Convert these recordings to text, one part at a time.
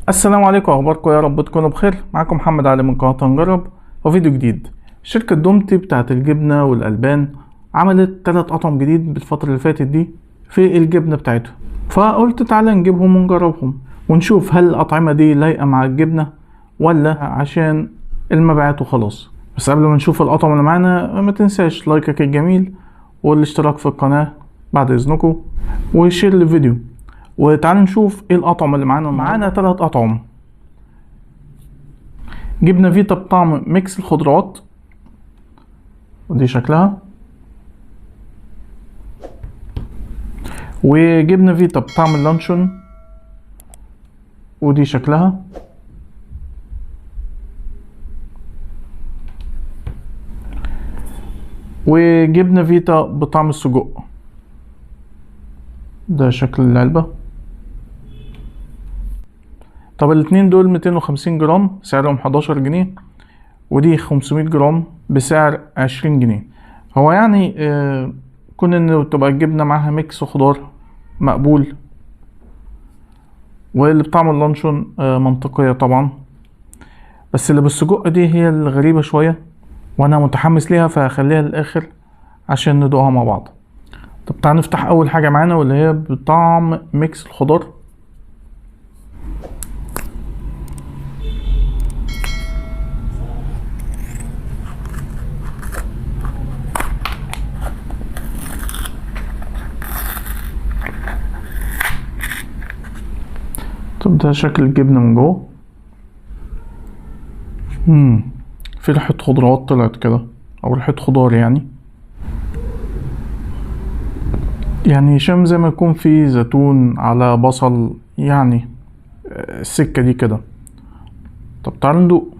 السلام عليكم، اخباركم؟ يا رب تكونوا بخير. معاكم محمد علي من قناه نجرب وفيديو جديد. شركه دومتي بتاعت الجبنه والالبان عملت 3 اطعم جديد بالفتره اللي فاتت دي في الجبنه بتاعتهم، فقلت تعالى نجيبهم ونجربهم ونشوف هل الاطعمه دي لايقه مع الجبنه ولا عشان المبيعات وخلاص. بس قبل ما نشوف الاطعمه اللي معانا ما تنساش لايكك الجميل والاشتراك في القناه بعد اذنكم وشير الفيديو. وتعالوا نشوف ايه الاطعمه اللي معانا 3 اطعمه. جبنه فيتا بطعم ميكس الخضروات ودي شكلها، وجبنه فيتا بطعم اللانشون ودي شكلها، وجبنه فيتا بطعم السجق ده شكل العلبه. طب الاتنين دول 250 جرام سعرهم 11 جنيه، ودي 500 جرام بسعر 20 جنيه. هو يعني كون ان تبقى الجبنة معاها ميكس خضار مقبول، واللي بطعم اللانشون منطقية طبعا، بس اللي بالسجق دي هي الغريبة شوية وانا متحمس ليها، فهخليها للاخر عشان ندوقها مع بعض. طب تعال نفتح اول حاجة معانا واللي هي بطعم ميكس الخضار. طب ده شكل الجبنة من جوه. في ريحة خضروات طلعت كده، او ريحة خضار يعني شام زي ما يكون في زيتون على بصل، يعني السكة دي كده. طب تعالوا ندوق.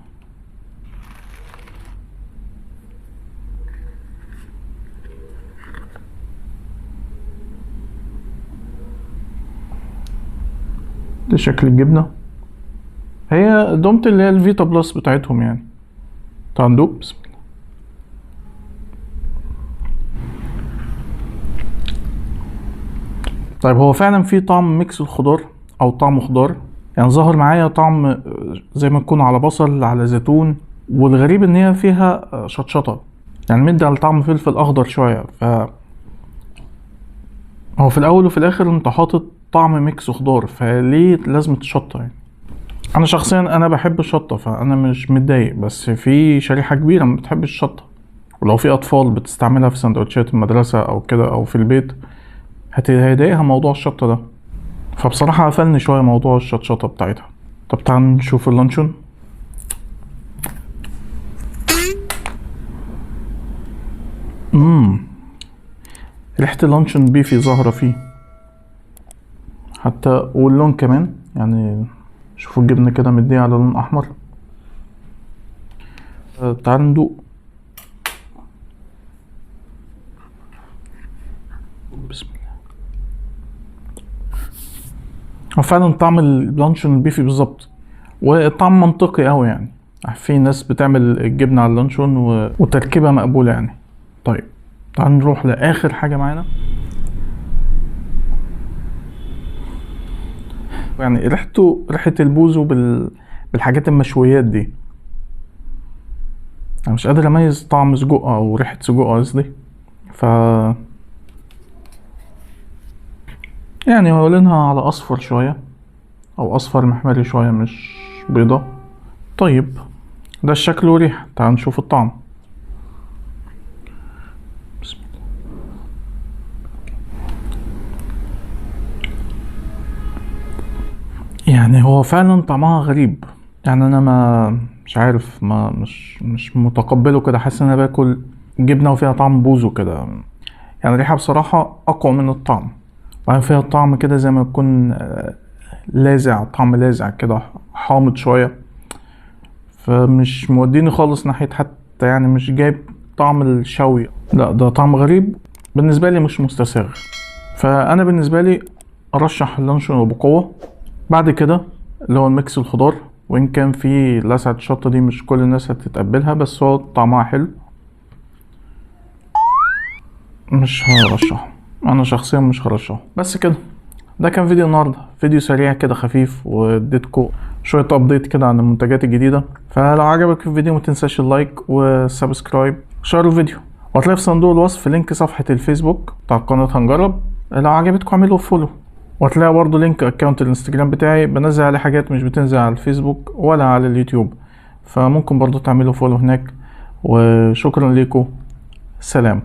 ده شكل الجبنة، هي دومت اللي هي الفيتا بلس بتاعتهم يعني. تعالوا ندوق. بسم الله. طيب هو فعلا في طعم ميكس الخضار او طعم خضار، يعني ظهر معايا طعم زي ما يكون على بصل على زيتون، والغريب ان هي فيها شطشطة، يعني مدي على طعم فلفل اخضر شوية. هو في الاول وفي الاخر انت حاطط طعم ميكس خضار، فليه لازم تشطة يعني؟ انا شخصيا انا بحب الشطة فانا مش متضايق، بس في شريحة كبيرة ما بتحبش الشطة، ولو في اطفال بتستعملها في سندوتشات المدرسة او كده او في البيت هيضايقها موضوع الشطة ده، فبصراحة قفلني شوية موضوع الشطشطة بتاعتها. طب تعال نشوف اللانشون. ريحة اللانشون بيفي ظاهرة فيه حتى، واللون كمان، يعني شوفوا الجبنة كده مدية على لون احمر. تعال ندوق. بسم الله. هو فعلا طعم اللانشون البيفي بالظبط، والطعم منطقي اوي يعني. في ناس بتعمل الجبنة على اللانشون وتركيبة مقبولة يعني. طيب تعال نروح لاخر حاجة معانا، يعني ريحته ريحة البوزو بالحاجات المشويات دي. انا مش قادر اميز طعم سجق او ريحة سجق قصدي. ف يعني هو لونها على اصفر شوية او اصفر محمري شوية، مش بيضة. طيب ده الشكل وريحة، تعال نشوف الطعم. بسم الله. يعني هو فعلا طعمها غريب، يعني انا ما مش عارف، ما مش متقبله كده، حاسس ان انا باكل جبنة وفيها طعم بوزو كده. يعني الريحة بصراحة اقوى من الطعم، وبعدين فيها طعم كده زي ما يكون لاذع، طعم لاذع كده حامض شوية، فمش موديني خالص ناحية، حتى يعني مش جايب طعم الشوي. لا ده طعم غريب بالنسبة لي، مش مستساغ. فأنا بالنسبة لي أرشح اللانشون بقوة. بعد كده اللي هو الميكس الخضار، وإن كان في لسعة الشطة دي مش كل الناس هتتقبلها، بس هو طعمها حلو. مش هرشحه، أنا شخصيا مش هرشحه. بس كده، ده كان فيديو النهاردة، فيديو سريع كده خفيف، واديتكم شوية ابديت كده عن المنتجات الجديدة. فلو عجبك الفيديو متنساش اللايك والسبسكرايب، شير الفيديو، وهتلاقي في صندوق الوصف لينك صفحة الفيسبوك بتاع قناة هنجرب، لو عجبتكم اعملوا فولو. وهتلاقي برضه لينك اكونت الانستجرام بتاعي، بنزل عليه حاجات مش بتنزل على الفيسبوك ولا على اليوتيوب، فممكن برضه تعملوا فولو هناك. وشكرا لكم، سلام.